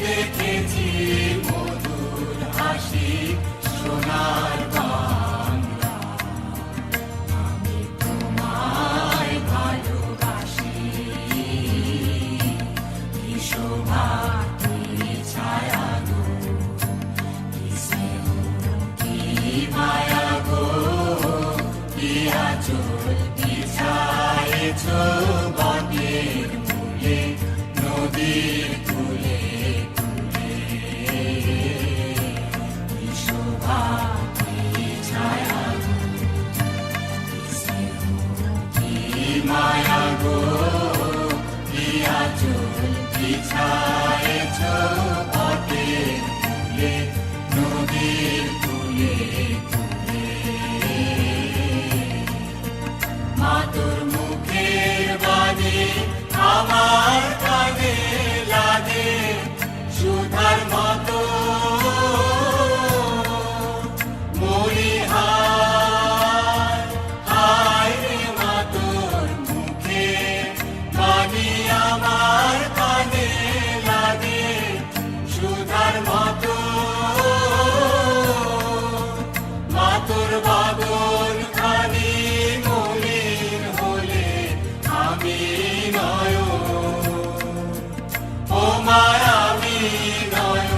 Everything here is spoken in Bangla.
দেখেছি মধুর হাসি সোনার বাংলা, আমি তোমায় ভালোবাসি। কি শোভা কি ছায়া গো, কি স্নেহ কি মায়া গো, কি আঁচল বিছায়েছ বটের মূলে নদীর কূলে কূলে। কি শোভা কি ছায়া গো, কি স্নেহ কি মায়া গো, কি আঁচল বিছায়েছ বটের মূলে নদীর কূলে কূলে। মা তোর মুখের বাণী আমার কানে লাগে সুধার মতো, মরি হায় হায় রে মা তোর মুখের বাণী আমার কানে লাগে সুধার মতো। মা তোর বাদন খানি মলিন হলে আমি নয়, ও মা আমি নয়।